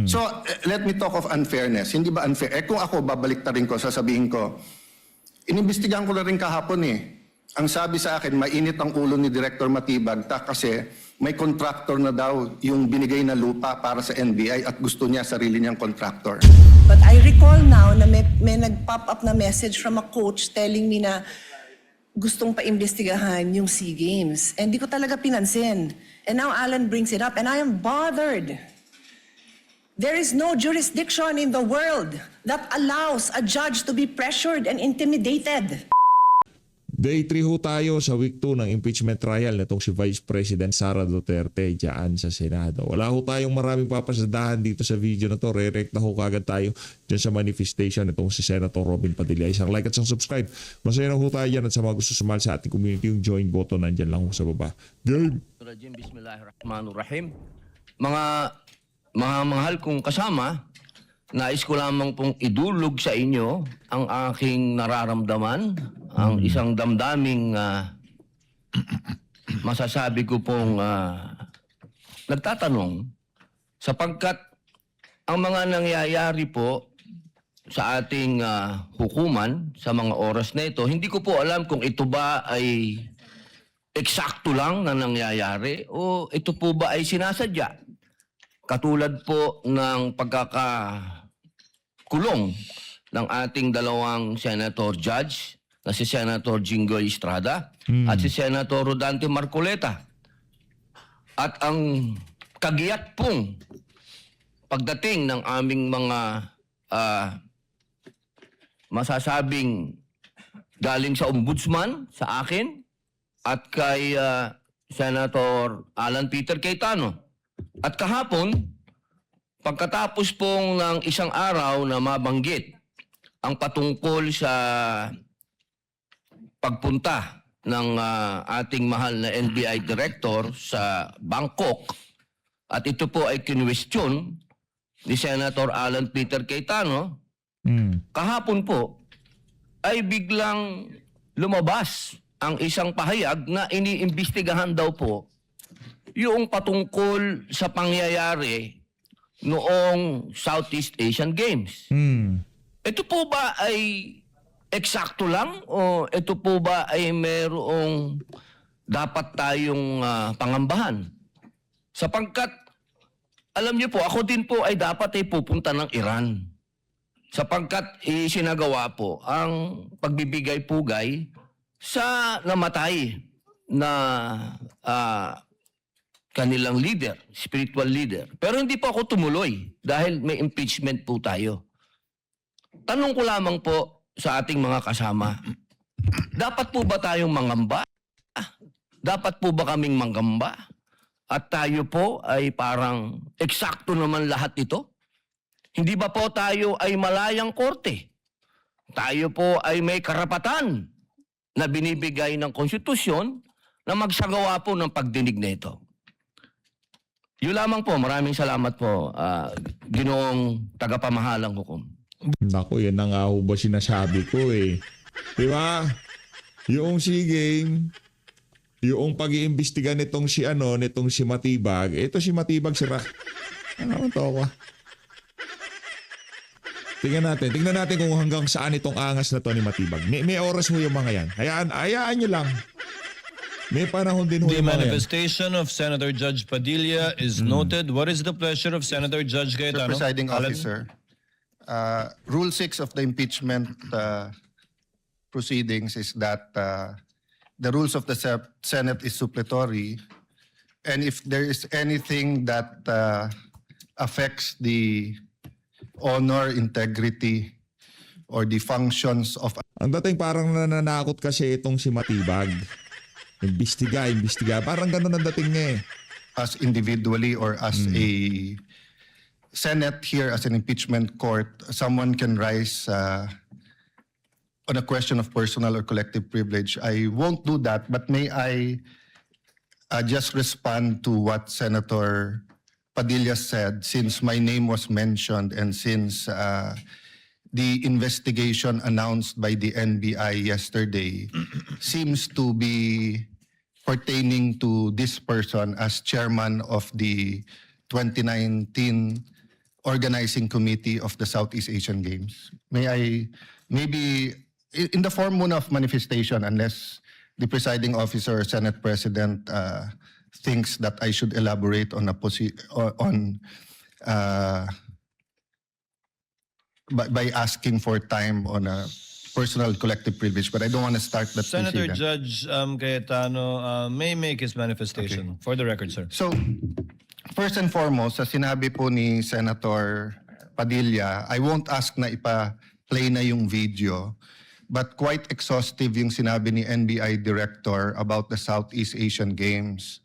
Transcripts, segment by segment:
So, let me talk of unfairness. Hindi ba unfair? Kung ako, babaliktarin ko, sasabihin ko, inimbestigahan ko na rin kahapon eh. Ang sabi sa akin, mainit ang ulo ni Director Matibag kasi may contractor na daw yung binigay na lupa para sa NBI at gusto niya sarili niyang contractor. But I recall now na may nag-pop up na message from a coach telling me na gustong paimbestigahan yung SEA Games. And di ko talaga pinansin. And now Alan brings it up and I am bothered. There is no jurisdiction in the world that allows a judge to be pressured and intimidated. Day 3 ho tayo sa week 2 ng impeachment trial nitong si Vice President Sara Duterte dyan sa Senado. Wala ho tayong maraming papasadahan dito sa video na to. Re-react na ho kagad tayo dyan sa manifestation nitong si Senator Robin Padilla. Isang like at isang subscribe. Masaya na ho tayo dyan at sa mga gusto sumali sa ating community, yung join button nandyan lang ho sa baba. Game! Bismillahirrahmanirrahim. Mga mahal kong kasama, nais ko lamang pong idulog sa inyo ang aking nararamdaman, ang isang damdaming masasabi ko pong nagtatanong sapagkat ang mga nangyayari po sa ating hukuman sa mga oras na ito, hindi ko po alam kung ito ba ay eksakto lang na nangyayari o ito po ba ay sinasadya. Katulad po ng pagkakakulong ng ating dalawang senator judge na si Senator Jinggoy Estrada at si Senator Rodante Marcoleta. At ang kagiat pong pagdating ng aming mga masasabing galing sa ombudsman sa akin at kay Senator Alan Peter Cayetano. At kahapon, pagkatapos pong ng isang araw na mabanggit ang patungkol sa pagpunta ng ating mahal na NBI Director sa Bangkok, at ito po ay kinwestiyon ni Senator Alan Peter Cayetano, kahapon po ay biglang lumabas ang isang pahayag na iniimbestigahan daw po yung patungkol sa pangyayari noong Southeast Asian Games. Ito po ba ay eksakto lang o ito po ba ay mayroong dapat tayong pangambahan? Sapagkat, alam niyo po, ako din po ay dapat ay pupunta ng Iran. Sapagkat isinagawa po ang pagbibigay-pugay sa namatay na kanilang leader, spiritual leader. Pero hindi po ako tumuloy dahil may impeachment po tayo. Tanong ko lamang po sa ating mga kasama, dapat po ba tayong mangamba? Dapat po ba kaming manggamba? At tayo po ay parang eksakto naman lahat ito? Hindi ba po tayo ay malayang korte? Tayo po ay may karapatan na binibigay ng konstitusyon na magsagawa po ng pagdinig na ito. Yun lamang po. Maraming salamat po, Ginoong tagapamahalang hukom. Naku, yan na nga ho ba sinasabi ko eh. Di ba? Yung SEA Game, yung pag-iimbestiga nitong si Matibag, ito si Matibag ano to ko? Tingnan natin kung hanggang saan itong angas na to ni Matibag. May oras ho yung mga yan. Hayaan nyo lang. May panahon din ho The yung mga yan. manifestation of Senator Judge Padilla is noted. What is the pleasure of Senator Judge Mr. Cayetano? Presiding Alan? Officer, Rule 6 of the impeachment proceedings is that the rules of the Senate is suppletory, and if there is anything that affects the honor, integrity, or the functions of... Ang dating parang nananakot kasi itong si Matibag. Imbestiga. Parang ganun ang dating niya eh. Us individually or as a Senate here, as an impeachment court, someone can rise on a question of personal or collective privilege. I won't do that, but may I just respond to what Senator Padilla said, since my name was mentioned and since the investigation announced by the NBI yesterday seems to be pertaining to this person as chairman of the 2019 organizing committee of the Southeast Asian Games. May I, maybe, in the form muna of manifestation, unless the presiding officer or Senate President thinks that I should elaborate on by asking for time on a personal collective privilege, but I don't want to start that Senator precedent. Judge Cayetano may make his manifestation. For the record, sir. So, first and foremost, sa sinabi po ni Senator Padilla, I won't ask na ipa-play na yung video, but quite exhaustive yung sinabi ni NBI Director about the Southeast Asian Games.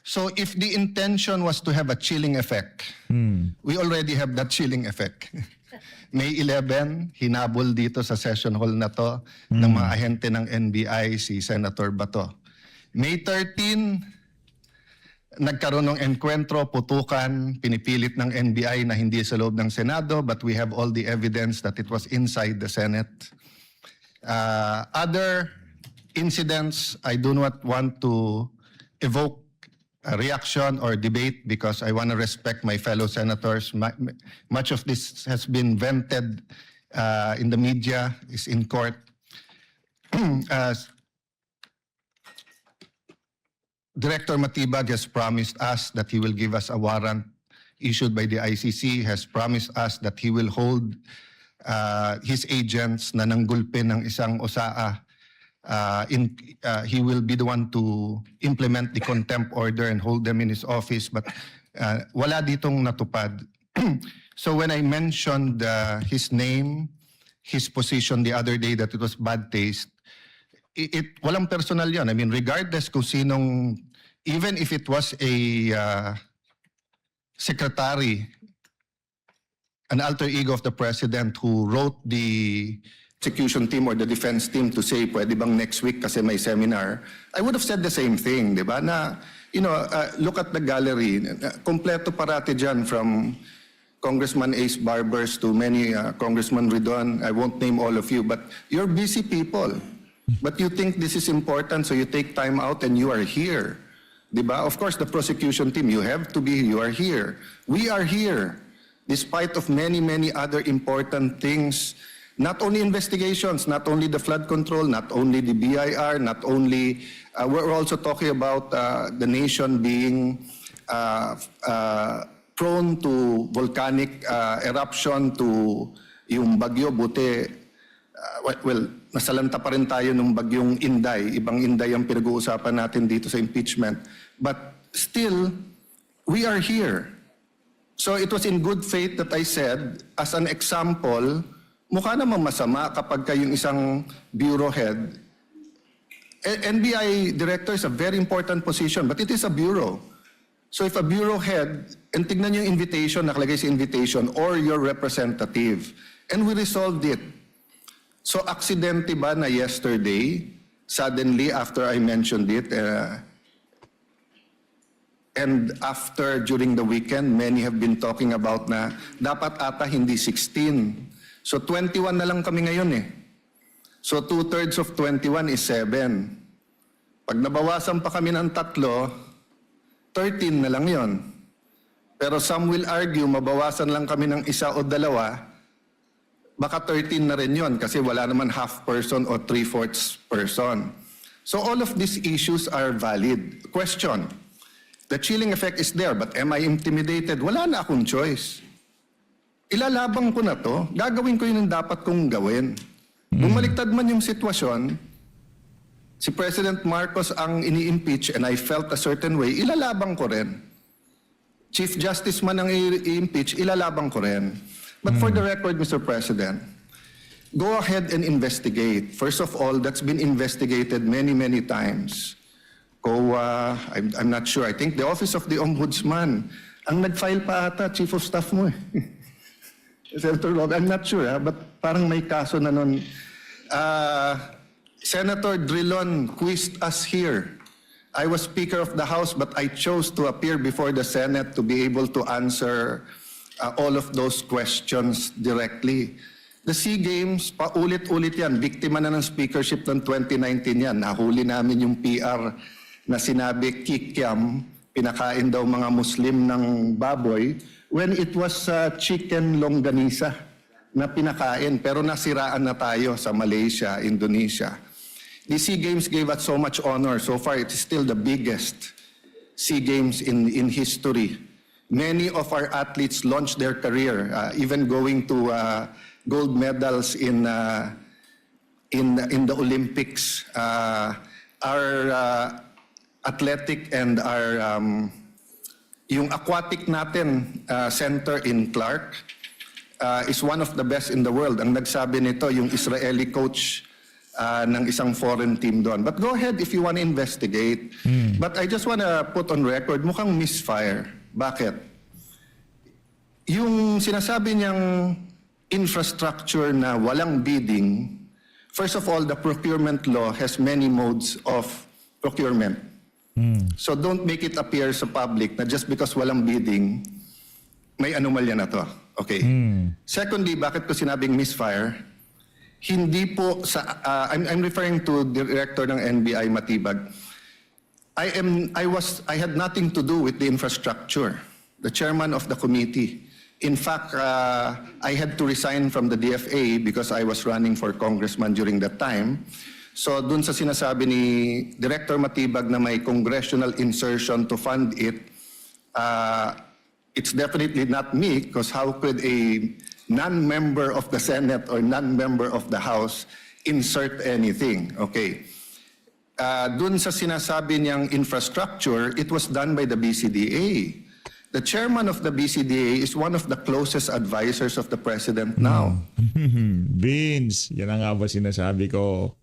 So if the intention was to have a chilling effect, we already have that chilling effect. May 11, hinabol dito sa session hall na to ng mga ahente ng NBI si Senator Bato. May 13, nagkaroon ng enkwentro, putukan, pinipilit ng NBI na hindi sa loob ng Senado, but we have all the evidence that it was inside the Senate. Other incidents, I do not want to evoke a reaction or debate because I want to respect my fellow senators. Much of this has been vented in the media, is in court. Director Matibag has promised us that he will give us a warrant issued by the ICC, has promised us that he will hold his agents na nanggulpi ng isang OSAA. He will be the one to implement the contempt order and hold them in his office, but wala ditong natupad. So when I mentioned his name, his position the other day that it was bad taste, walang personal yan. I mean, regardless kung sinong, even if it was a secretary, an alter ego of the president who wrote the execution team or the defense team to say, pwede bang next week kasi may seminar, I would have said the same thing, di ba? Na, look at the gallery. Kompleto parati dyan from Congressman Ace Barbers to many Congressman Ridon. I won't name all of you, but you're busy people. But you think this is important, so you take time out and you are here. Di ba? Of course, the prosecution team, you have to be, you are here. We are here, despite of many, many other important things. Not only investigations, not only the flood control, not only the BIR, not only, we're also talking about the nation being prone to volcanic eruption, to yung bagyo, buti, well, nasalanta pa rin tayo ng bagyong Inday. Ibang Inday ang pinag-uusapan natin dito sa impeachment. But still, we are here. So it was in good faith that I said, as an example, mukha namang masama kapag kayong isang bureau head. NBI director is a very important position, but it is a bureau. So if a bureau head, and tignan yung invitation, nakalagay sa invitation, or your representative, and we resolved it. So aksidente ba na yesterday, suddenly after I mentioned it, and after during the weekend, many have been talking about na dapat ata hindi 16. So 21 na lang kami ngayon eh. So 2/3 of 21 is 7. Pag nabawasan pa kami ng 3, 13 na lang yon. Pero some will argue, mabawasan lang kami ng 1 o 2, baka 13 na rin yon kasi wala naman half person o 3/4 person. So all of these issues are valid. Question, the chilling effect is there, but am I intimidated? Wala na akong choice. Ilalabang ko na to, gagawin ko yun ang dapat kong gawin. Bumaliktad man yung sitwasyon, si President Marcos ang ini-impeach and I felt a certain way, ilalabang ko rin. Chief Justice man ang i-impeach, ilalabang ko rin. But for the record, Mr. President, go ahead and investigate. First of all, that's been investigated many, many times. COA, I'm not sure. I think the Office of the Ombudsman, ang nag-file pa ata, Chief of Staff mo eh. Senator Rob, I'm not sure, but parang may kaso na nun. Senator Drilon quizzed us here. I was Speaker of the House, but I chose to appear before the Senate to be able to answer all of those questions directly. The SEA Games, paulit-ulit yan. Biktima na ng speakership ng 2019 yan. Nahuli namin yung PR na sinabi kikiam, pinakain daw mga Muslim ng baboy. when it was chicken longganisa na pinakain, pero nasiraan na tayo sa Malaysia, Indonesia. The SEA Games gave us so much honor. So far, it is still the biggest SEA Games in history. Many of our athletes launched their career, even going to gold medals in the Olympics. Our athletic and our yung aquatic natin center in Clark is one of the best in the world. Ang nagsabi nito yung Israeli coach ng isang foreign team doon. But go ahead if you want to investigate. But I just want to put on record, mukhang misfire. Bakit? Yung sinasabi niyang infrastructure na walang bidding, first of all, the procurement law has many modes of procurement. So don't make it appear sa public na just because walang bidding, may anomalya na to. Okay. Secondly, bakit ko sinabing misfire? Hindi po sa I'm referring to director ng NBI Matibag. I had nothing to do with the infrastructure. The chairman of the committee. In fact, I had to resign from the DFA because I was running for congressman during that time. So dun sa sinasabi ni Director Matibag na may congressional insertion to fund it, it's definitely not me because how could a non-member of the Senate or non-member of the House insert anything? Okay. Dun sa sinasabi niyang infrastructure, it was done by the BCDA. The chairman of the BCDA is one of the closest advisors of the president now. Vince, yan ang nga ba sinasabi ko.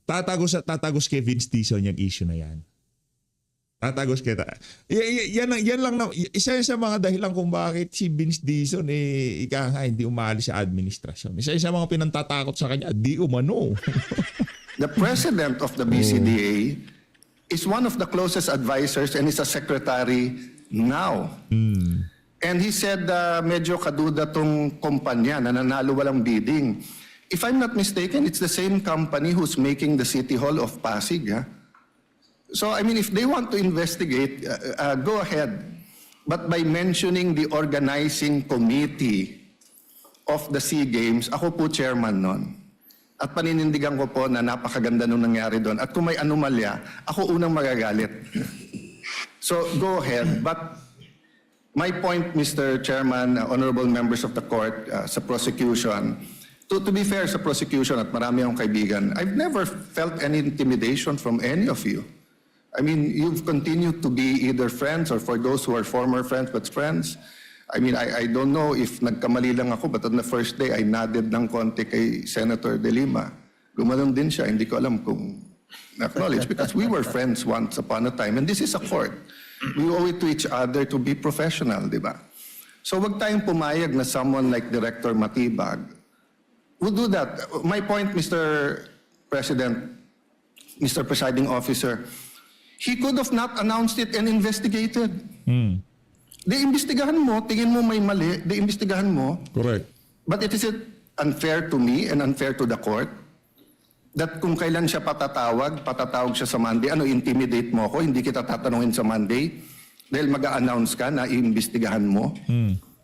Tatagos kay Vince Dizon yung issue na yan. Tatagos kita. Yan lang na, isa sa mga dahilan kung bakit si Vince Dizon hindi umalis sa administrasyon. Isa sa mga pinantatakot sa kanya, di umano. The president of the BCDA is one of the closest advisors and is a secretary now. And he said medyo kaduda tong kumpanya na nanalo walang bidding. If I'm not mistaken, it's the same company who's making the City Hall of Pasig. So, I mean, if they want to investigate, go ahead. But by mentioning the organizing committee of the SEA Games, ako po chairman nun. At paninindigan ko po na napakaganda nung nangyari doon. At kung may anomalya, ako unang magagalit. So, go ahead. But my point, Mr. Chairman, honorable members of the court, sa prosecution, to be fair sa prosecution at marami akong kaibigan, I've never felt any intimidation from any of you. I mean, you've continued to be either friends or for those who are former friends but friends. I mean, I don't know if nagkamali lang ako but on the first day, I nodded ng konti kay Senator De Lima. Gumanon din siya. Hindi ko alam kung acknowledge because we were friends once upon a time and this is a court. We owe it to each other to be professional, di ba? So wag tayong pumayag na someone like Director Matibag would do that. My point, Mr. President, Mr. Presiding Officer, he could have not announced it and investigated. Imbestigahan mo, tingin mo may mali, imbestigahan mo. Correct. But it is unfair to me and unfair to the court that kung kailan siya patatawag siya sa Monday, intimidate mo ako, hindi kita tatanungin sa Monday dahil mag-a-announce ka na iimbestigahan mo.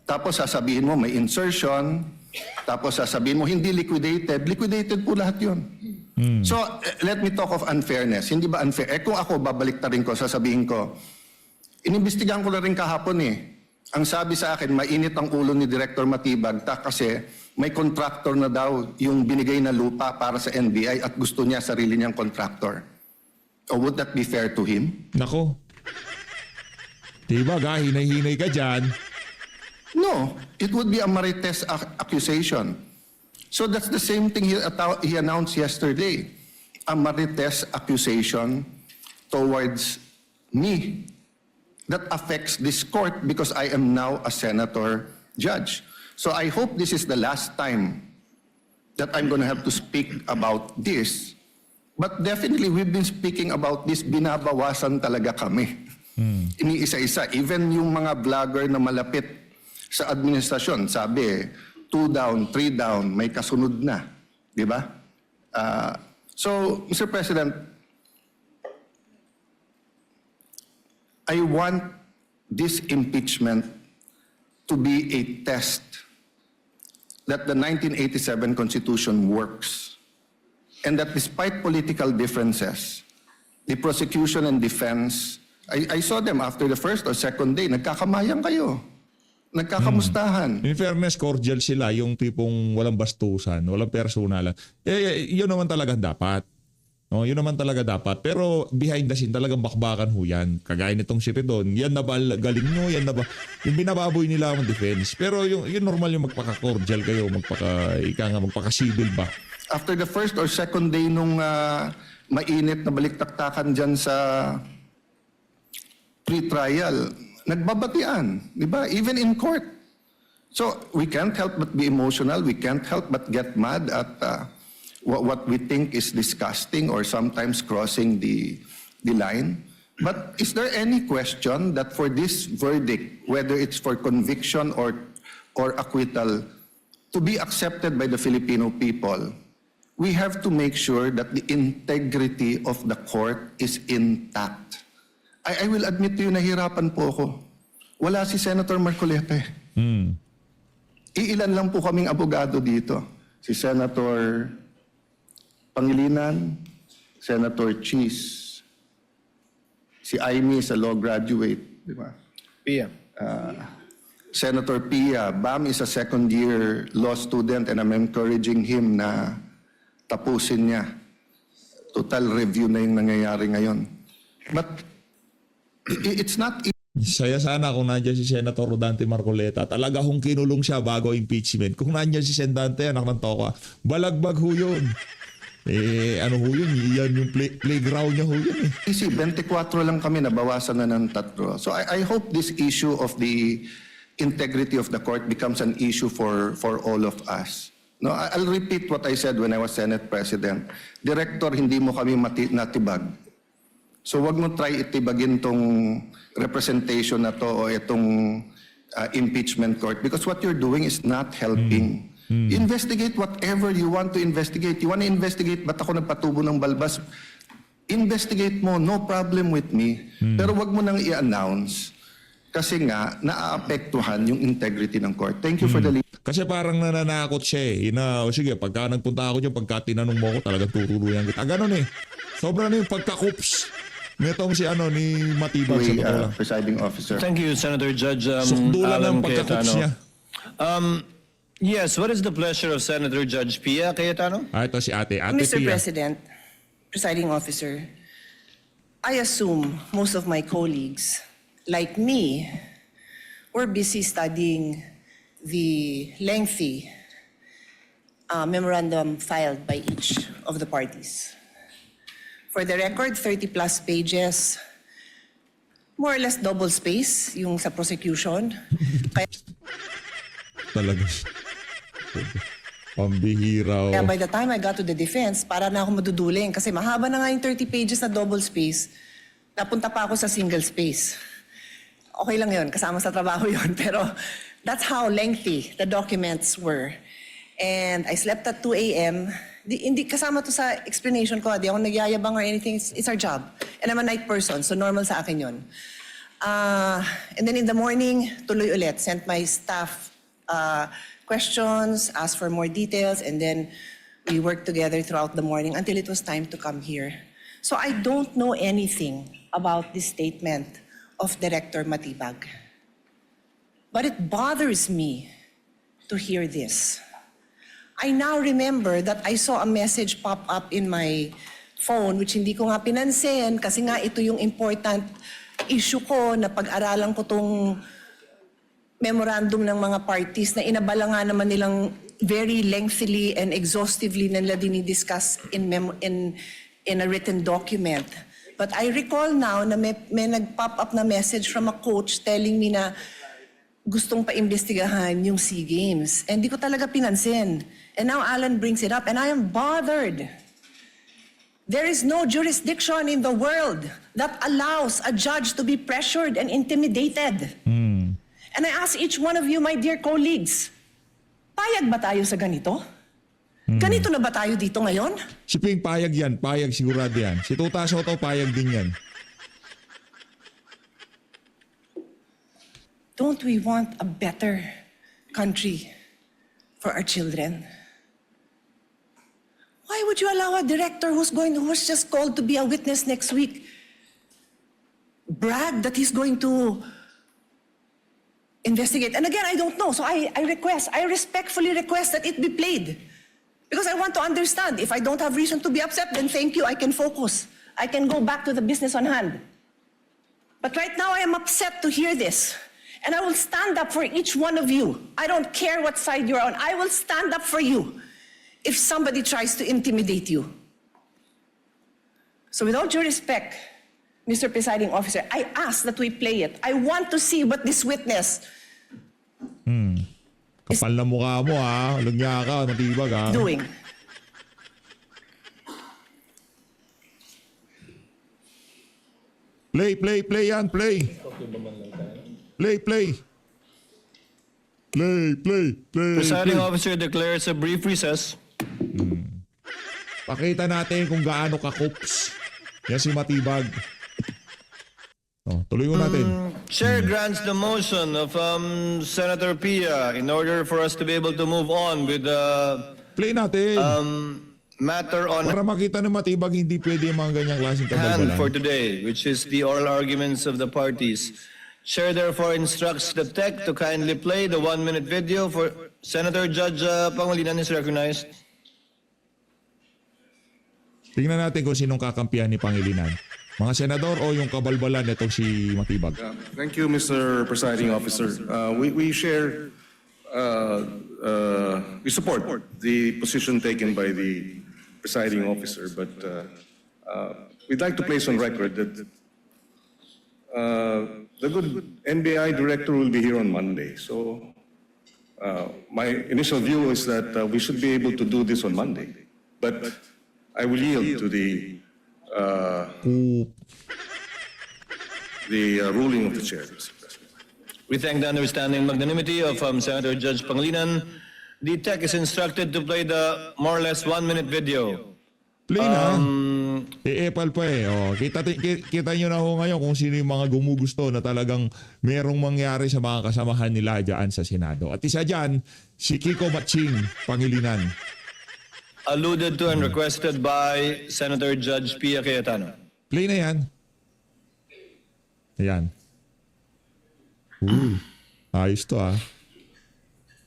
Tapos sasabihin mo may insertion, tapos sasabihin mo hindi liquidated po lahat yun. So, let me talk of unfairness. Hindi ba unfair? Kung ako, babaliktarin ko, sasabihin ko, inimbestigahan ko na rin kahapon Ang sabi sa akin, mainit ang ulo ni Director Matibag kasi may contractor na daw yung binigay na lupa para sa NBI at gusto niya sarili niyang contractor. Or would that be fair to him? Nako. Diba, hinay-hinay ka dyan. No, it would be a marites accusation. So that's the same thing he announced yesterday. A marites accusation towards me that affects this court because I am now a senator judge. So I hope this is the last time that I'm going to have to speak about this. But definitely we've been speaking about this, binabawasan talaga kami. Iniisa-isa. Even yung mga vlogger na malapit sa administrasyon, sabi, 2 down, 3 down, may kasunod na. Di ba? So, Mr. President, I want this impeachment to be a test that the 1987 Constitution works, and that despite political differences, the prosecution and defense, I saw them after the first or second day, nagkakamayang kayo, nagkakamustahan. In fairness, cordial sila, yung tipong walang bastusan, walang personalan. Yun naman talaga dapat. No, yun naman talaga dapat. Pero behind the scene, talagang bakbakan ho yan. Kagaya nitong si Redon, yan na ba galing nyo? Yan na ba? Yung binababoy nila ang defense. Pero yung normal yung magpaka-cordial kayo, magpaka-civil ba? After the first or second day nung mainit na baliktaktakan dyan sa pre-trial, nagbabatian, di ba? Even in court. So we can't help but be emotional. We can't help but get mad at what we think is disgusting or sometimes crossing the line. But is there any question that for this verdict, whether it's for conviction or acquittal, to be accepted by the Filipino people, we have to make sure that the integrity of the court is intact. I will admit to you, nahirapan po ako. Wala si Senator Marcoleta. Iilan lang po kaming abogado dito. Si Senator Pangilinan, Senator Cheese, si Aimee sa law graduate, di ba? Pia. Senator Pia, Bam is a second-year law student and I'm encouraging him na tapusin niya. Total review na yung nangyayari ngayon. But it's not Saya sana kung nandiyan si Senator Rodante Marcoleta. Talaga kung kinulong siya bago impeachment. Kung nandiyan si Sendante, anak ng toka, balagbag ho yun. Ano ho yun? Yan yung playground niya ho yun eh. easy. 24 lang kami, nabawasan na ng 3. So I hope this issue of the integrity of the court becomes an issue for all of us. No, I'll repeat what I said when I was Senate President. Director, hindi mo kami natibag. So wag mo try itibagin tong representation na to o itong impeachment court because what you're doing is not helping. Investigate whatever you want to investigate. You want to investigate ba't ako nagpatubo ng balbas? Investigate mo, no problem with me. Pero wag mo nang i-announce kasi nga naaapektuhan yung integrity ng court. Thank you for the Kasi parang nananakot siya eh. Sige, pagka nagpunta ako dyan, pagka tinanong mo ako, talagang tutuluyan kita. Ganon eh. Sobra na yung pagka-coops. Nitong si ni Matibag sa totoo lang. presiding officer. Thank you, Senator Judge Sukdulan ng Alan pagka-coops niya. Cayetano. Yes, what is the pleasure of Senator Judge Pia Cayetano? Ito si Ate Mr. Pia. President, presiding officer, I assume most of my colleagues, like me, were busy studying the lengthy memorandum filed by each of the parties. For the record, 30 plus pages, more or less double space yung sa prosecution. Kaya Talaga. Pambihira. by the time I got to the defense, para na ako maduduling kasi mahaba na nga yung 30 pages na double space. Napunta pa ako sa single space. Okay lang yun, kasama sa trabaho yun. Pero that's how lengthy the documents were. And I slept at 2 a.m. Hindi kasama to sa explanation ko. Di ako nagyayabang or anything. It's our job. And I'm a night person, so normal sa akin yun. And then in the morning, tuloy ulit. Sent my staff questions, asked for more details, and then we worked together throughout the morning until it was time to come here. So I don't know anything about this statement of Director Matibag. But it bothers me to hear this. I now remember that I saw a message pop up in my phone which hindi ko nga pinansin kasi nga ito yung important issue ko na pag-aralan ko tong memorandum ng mga parties na inabala nga naman nilang very lengthily and exhaustively na nila dinidiscuss in a written document. But I recall now na may nag-pop up na message from a coach telling me na gustong pa-imbestigahan yung SEA Games. And di ko talaga pinansin. And now Alan brings it up and I am bothered. There is no jurisdiction in the world that allows a judge to be pressured and intimidated. And I ask each one of you, my dear colleagues, payag ba tayo sa ganito? Ganito na ba tayo dito ngayon? Si Ping payag yan. Payag sigurado yan. Si Tuta Soto payag din yan. don't we want a better country for our children? Why would you allow a director who's just called to be a witness next week brag that he's going to investigate? And again, I don't know. So I respectfully request that it be played. Because I want to understand. If I don't have reason to be upset, then thank you, I can focus. I can go back to the business on hand. But right now, I am upset to hear this. And I will stand up for each one of you. I don't care what side you're on. I will stand up for you if somebody tries to intimidate you. So with all due respect, Mr. Presiding Officer, I ask that we play it. I want to see what this witness Kapal na mukha mo ha. Lugya ka, matibag ha. doing. Play yan, play. Play. Presiding officer declares a brief recess. Pakita natin kung gaano ka-coops. Yan si Matibag. Tuloy mo natin. Chair grants the motion of Senator Pia in order for us to be able to move on with the Play natin. matter on Para makita ng Matibag, hindi pwede yung mga ganyang klaseng hand for kabalbalan. today, which is the oral arguments of the parties. Chair therefore instructs the tech to kindly play the 1-minute video for Senator Judge Pangilinan is recognized. Tingnan natin kung sinong kakampihan ni Pangilinan. Mga senador o yung kabalbalan nitong si Matibag. Thank you, Mr. Presiding Officer. We share, we support the position taken by the presiding officer, but we'd like to place on record that the good NBI director will be here on Monday. So my initial view is that we should be able to do this on Monday, but I will yield to the ruling of the chair. We thank the understanding magnanimity of Senator Judge Pangilinan. The tech is instructed to play the more or less 1-minute video. Play na. Epal pa eh. Kita nyo na ho ngayon kung sino yung mga gumugusto na talagang merong mangyari sa mga kasamahan nila dyan sa Senado. At isa dyan, si Kiko Matching Pangilinan. Alluded to and requested by Senator Judge Pia Cayetano. Play na yan. Ayan. Ayos to ah.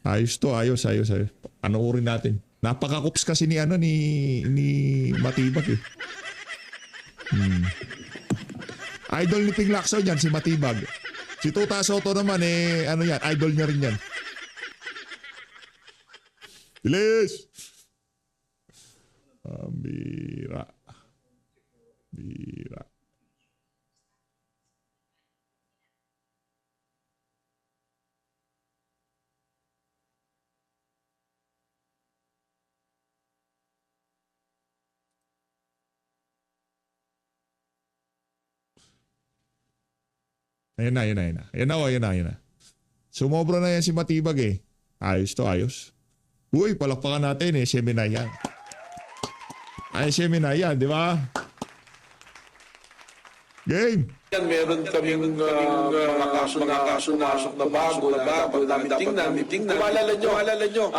Ayos. Panoorin natin. Napaka-coops kasi ni Matibag eh. Idol ni Ping Lacson yan, si Matibag. Si Tuta Soto naman idol niya rin yan. Bilis! Bira. Ayan na. Sumobra na yan si Matibag eh. Ayos. Uy, palakpakan natin eh. Seminar yan. Seminar yan, di ba? Game! Meron kaming mga kaso na bago na dapat namin tingnan. Kung maalala nyo,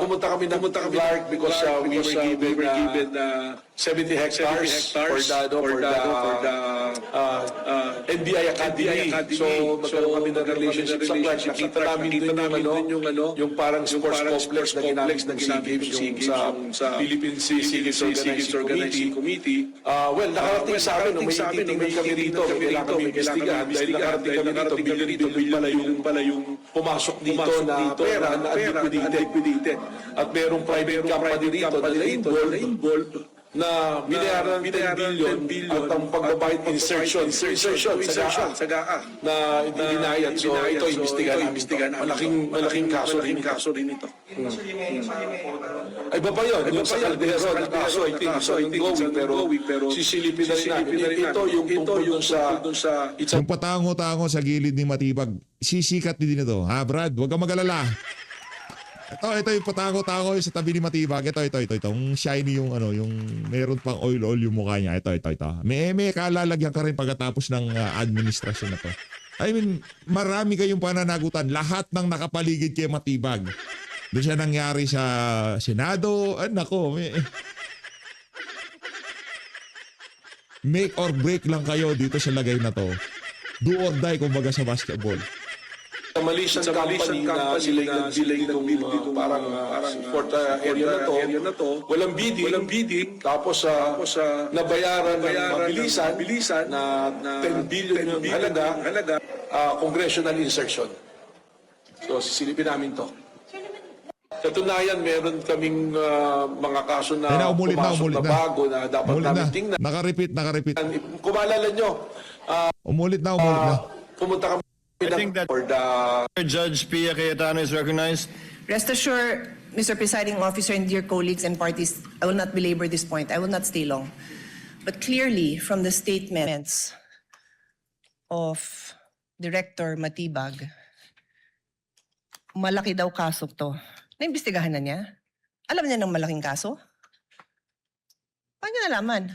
pumunta kami ng Clark because we were given 70 hectares for the NBI Academy. So magkaroon kami ng relationship sa Clark. Nakita namin yung parang sports complex na ginamit yung sa Philippine Sea Games Organizing Committee. Well, nakarating sa amin, may titingnan kami rito, kailangan kami imbestigahan dahil nakarating kami rito, billion pala yung pumasok dito na pera na unliquidated. At merong private company rito na involved na binayaran ng 10 billion at ang pagbabayad insertion sa GAA na hindi dinayad. So ito, imbestigahan. Malaking kaso rin ito. Ay, baba yun. Yung sa Caldero, na kaso, I think, so ongoing, pero sisilipin na rin natin. Ito yung tungkol dun sa... Yung patango-tango sa gilid ni Matibag, sisikat din ito. Ha, Brad? Huwag kang mag-alala. Ito yung patango-tango sa tabi ni Matibag. Ito. Yung shiny yung yung meron pang oil yung mukha niya. Ito. May kalalagyan ka rin pagkatapos ng administrasyon na to. I mean, marami kayong pananagutan. Lahat ng nakapaligid kay Matibag. Doon siya nangyari sa Senado. Nako, make or break lang kayo dito sa lagay na to. Do or die, kumbaga sa basketball. Sa Malaysian company na sila yung nag-delay ng parang support area na to, walang bidding, tapos nabayaran ng mabilisan na 10 billion yung halaga, congressional insertion. So, sisilipin namin to. Katunayan, meron kaming mga kaso na Umulit pumasok na na. bago na dapat Umulit namin na. tingnan. Naka-repeat. Kung maalala nyo, Umulit na. pumunta kami I think that for the Judge Pia Cayetano is recognized. Rest assured, Mr. Presiding Officer and dear colleagues and parties, I will not belabor this point. I will not stay long. But clearly, from the statements of Director Matibag, malaki daw kaso to. Naimbestigahan na niya? Alam niya ng malaking kaso? Paano niya nalaman?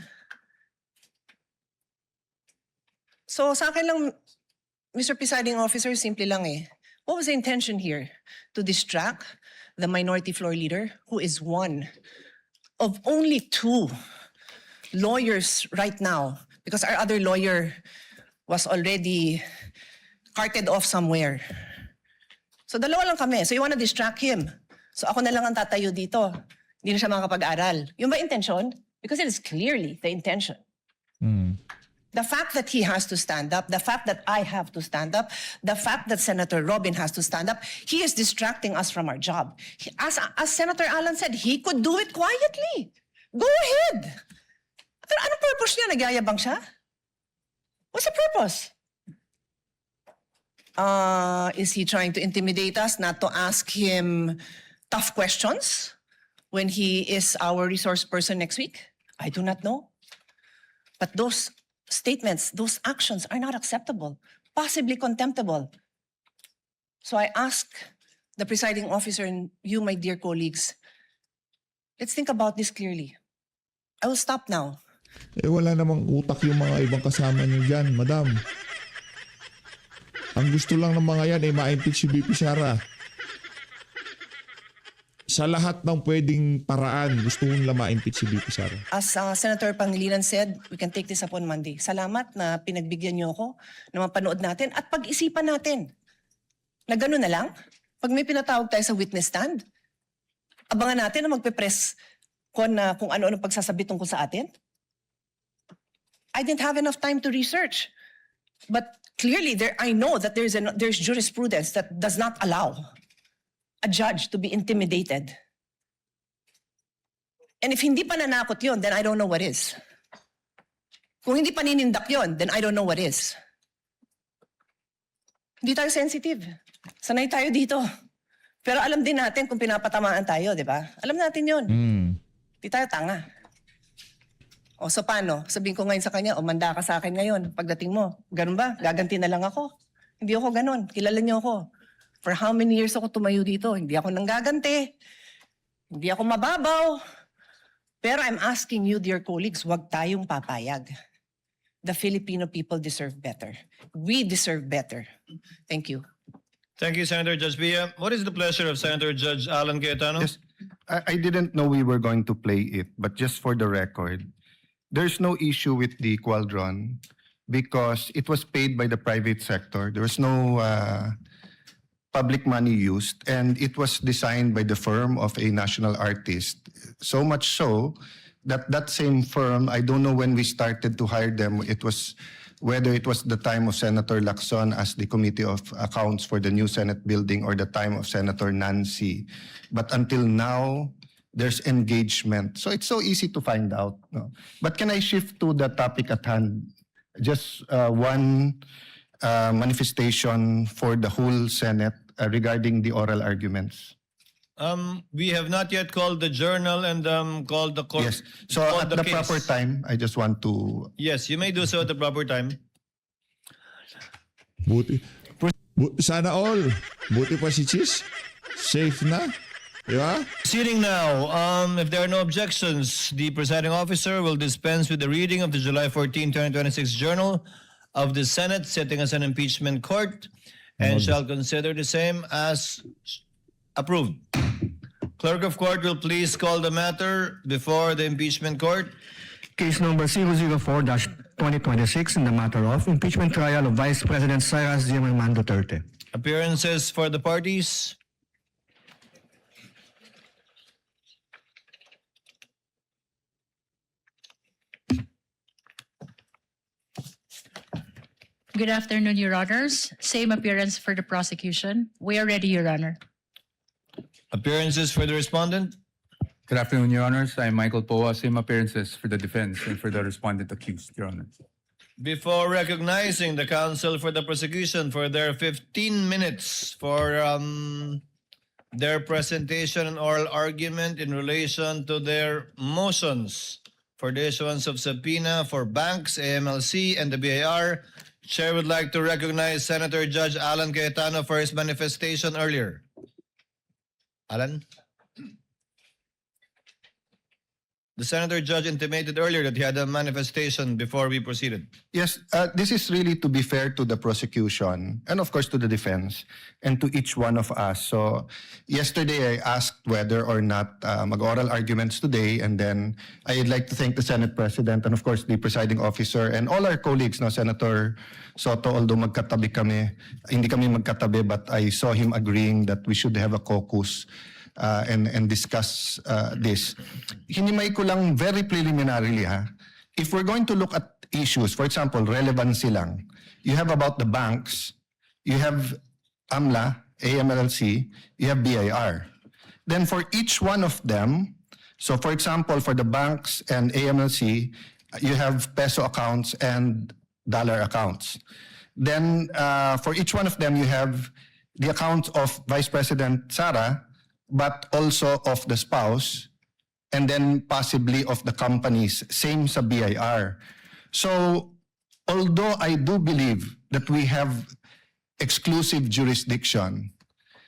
So sa akin lang, Mr. Presiding Officer, simple lang eh. What was the intention here? To distract the minority floor leader, who is one of only 2 lawyers right now, because our other lawyer was already carted off somewhere. So dalawa lang kami. So you wanna distract him. So ako na lang ang tatayo dito. Hindi na siya makakapag-aral. Yung ba intention? Because it is clearly the intention. The fact that he has to stand up, the fact that I have to stand up, the fact that Senator Robin has to stand up, he is distracting us from our job. As Senator Alan said, he could do it quietly. Go ahead. Pero anong purpose niya? Nagyayabang siya? What's the purpose? Is he trying to intimidate us not to ask him tough questions when he is our resource person next week? I do not know. But those statements, those actions are not acceptable, possibly contemptible. So I ask the presiding officer and you, my dear colleagues, let's think about this clearly. I will stop now. Wala namang utak yung mga ibang kasama niyo dyan, madam. Ang gusto lang ng mga yan ay ma-impeach si BP Sara. Sa lahat ng pwedeng paraan, gusto nila ma-impeach si BP Sara. As Senator Pangilinan said, we can take this up on Monday. Salamat na pinagbigyan niyo ako na mapanood natin at pag-isipan natin. Na gano'n na lang? Pag may pinatawag tayo sa witness stand, abangan natin na magpe-press kung ano-ano pagsasabi tungkol sa atin? I didn't have enough time to research. But clearly, I know that there's jurisprudence that does not allow a judge to be intimidated. And if hindi pa nanakot yun, then I don't know what is. Kung hindi pa ninindak yun, then I don't know what is. Hindi tayo sensitive. Sanay tayo dito. Pero alam din natin kung pinapatamaan tayo, di ba? Alam natin yun. Hindi tayo tanga. O so paano? Sabihin ko ngayon sa kanya, manda ka sa akin ngayon. Pagdating mo, ganun ba? Gaganti na lang ako. Hindi ako ganun. Kilala niyo ako. For how many years ako tumayo dito? Hindi ako nanggaganti. Hindi ako mababaw. Pero I'm asking you, dear colleagues, huwag tayong papayag. The Filipino people deserve better. We deserve better. Thank you. Thank you, Senator Judge Pia. What is the pleasure of Senator Judge Alan Cayetano? Yes, I didn't know we were going to play it, but just for the record, there's no issue with the Qualdron because it was paid by the private sector. There was no public money used, and it was designed by the firm of a national artist. So much so that that same firm, I don't know when we started to hire them, whether it was the time of Senator Lacson as the Committee of Accounts for the new Senate building or the time of Senator Nancy. But until now, there's engagement. So it's so easy to find out. No? But can I shift to the topic at hand? Just one manifestation for the whole Senate regarding the oral arguments. We have not yet called the journal and called the court. Yes. So called at the case. proper time, I just want to... Yes, you may do so at the proper time. Buti. Sana all. Buti pa si Chis. Safe na. Di ba? Proceeding now, if there are no objections, the presiding officer will dispense with the reading of the July 14, 2026 journal of the Senate sitting as an impeachment court and shall consider the same as approved. Clerk of court will please call the matter before the impeachment court. Case number 004-2026 in the matter of impeachment trial of Vice President Sara Zimmerman Duterte. Appearances for the parties. Good afternoon, Your Honors. Same appearance for the prosecution. We are ready, Your Honor. Appearances for the respondent. Good afternoon, Your Honors. I'm Michael Poa. Same appearances for the defense and for the respondent accused, Your Honors. Before recognizing the counsel for the prosecution for their 15 minutes for their presentation and oral argument in relation to their motions for the issuance of subpoena for banks, AMLC, and the BIR, Chair would like to recognize Senator Judge Alan Cayetano for his manifestation earlier. Alan? The Senator Judge intimated earlier that he had a manifestation before we proceeded. Yes, this is really to be fair to the prosecution and of course to the defense and to each one of us. So yesterday I asked whether or not mag-oral arguments today, and then I'd like to thank the Senate President and of course the presiding officer and all our colleagues, no, Senator Soto, although magkatabi kami, hindi kami magkatabi, but I saw him agreeing that we should have a caucus and discuss this. Hinimay ko lang very preliminarily, ha. If we're going to look at issues, for example, relevancy lang, you have about the banks, you have AMLA, AMLC, you have BIR. Then for each one of them, so for example, for the banks and AMLC, you have peso accounts and dollar accounts. Then for each one of them, you have the accounts of Vice President Sara, but also of the spouse, and then possibly of the companies, same sa BIR. So, although I do believe that we have exclusive jurisdiction,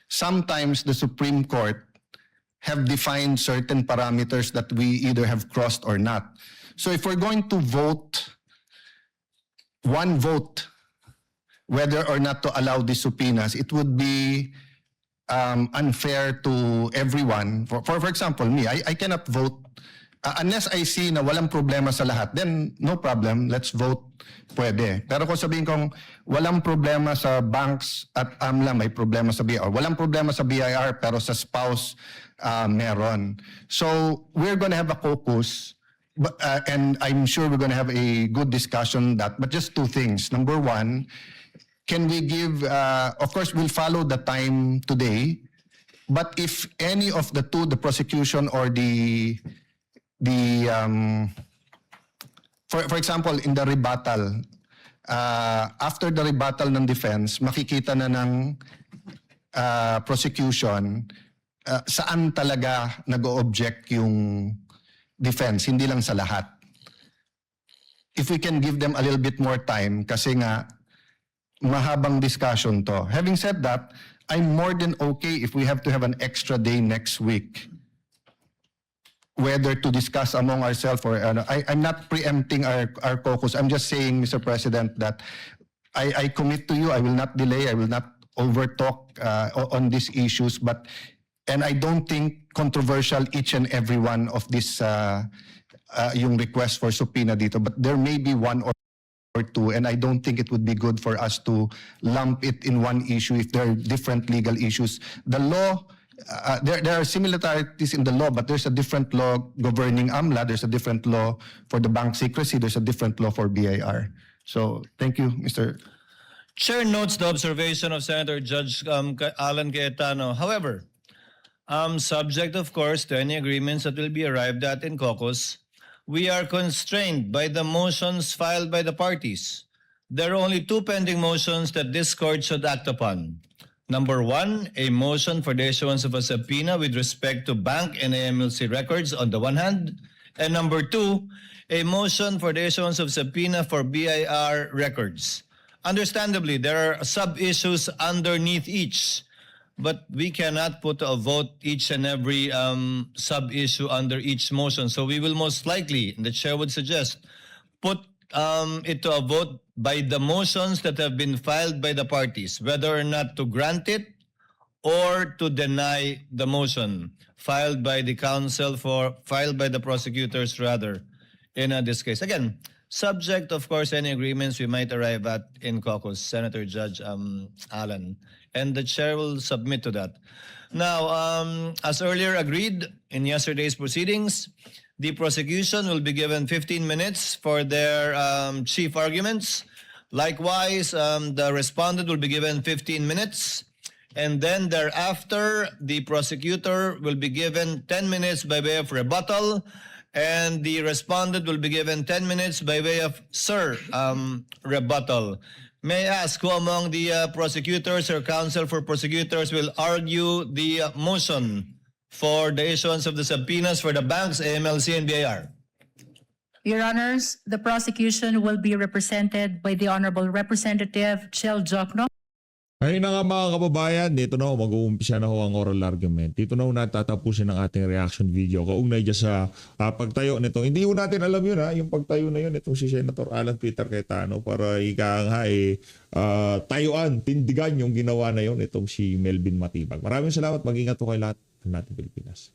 sometimes the Supreme Court have defined certain parameters that we either have crossed or not. So if we're going to vote, one vote, whether or not to allow these subpoenas, it would be unfair to everyone. For example, me, I cannot vote unless I see na walang problema sa lahat. Then no problem, let's vote, pwede. Pero kung sabihin kong walang problema sa banks at AMLA, may problema sa BIR. Walang problema sa BIR pero sa spouse meron. So we're gonna have a caucus, and I'm sure we're gonna have a good discussion on that. But just two things. Number one, can we give, of course, we'll follow the time today, but if any of the two, the prosecution or for example, in the rebuttal, after the rebuttal ng defense, makikita na ng prosecution saan talaga nag-o-object yung defense, hindi lang sa lahat. If we can give them a little bit more time, kasi nga, mahabang discussion to. Having said that, I'm more than okay if we have to have an extra day next week, whether to discuss among ourselves or I'm not preempting our caucus. I'm just saying, Mr. President, that I commit to you. I will not delay. I will not overtalk on these issues. And I don't think controversial each and every one of this yung request for subpoena dito. But there may be one or two, and I don't think it would be good for us to lump it in one issue if there are different legal issues. The law, there are similarities in the law, but there's a different law governing AMLA, there's a different law for the bank secrecy, there's a different law for BIR. So, thank you, Mr. Chair notes the observation of Senator Judge Alan Cayetano. However, subject, of course, to any agreements that will be arrived at in caucus, we are constrained by the motions filed by the parties. There are only two pending motions that this court should act upon. Number one, a motion for the issuance of a subpoena with respect to bank and AMLC records on the one hand, and number two, a motion for the issuance of subpoena for BIR records. Understandably, there are sub-issues underneath each, but we cannot put a vote each and every sub-issue under each motion. So we will most likely, and the chair would suggest, put it to a vote by the motions that have been filed by the parties, whether or not to grant it or to deny the motion filed by the prosecutors rather in this case. Again, subject of course any agreements we might arrive at in caucus, Senator Judge Allen, and the chair will submit to that. Now, as earlier agreed in yesterday's proceedings, the prosecution will be given 15 minutes for their chief arguments. Likewise, the respondent will be given 15 minutes. And then thereafter, the prosecutor will be given 10 minutes by way of rebuttal, and the respondent will be given 10 minutes by way of rebuttal. May I ask who among the prosecutors or counsel for prosecutors will argue the motion for the issuance of the subpoenas for the banks, AMLC, and BIR? Your Honors, the prosecution will be represented by the Honorable Representative Chel Jokno. Ayun na nga mga kababayan, dito na ho, mag-uumpisa na ho ang oral argument. Dito na ho natatapusin ang ating reaction video. Kaugnay dyan sa pagtayo nito. Hindi ho natin alam yun yung pagtayo na yun, itong si Senator Alan Peter Cayetano para tayuan, tindigan yung ginawa na yun, itong si Melvin Matibag. Maraming salamat, mag-ingat ho kayo lahat ng nating Pilipinas.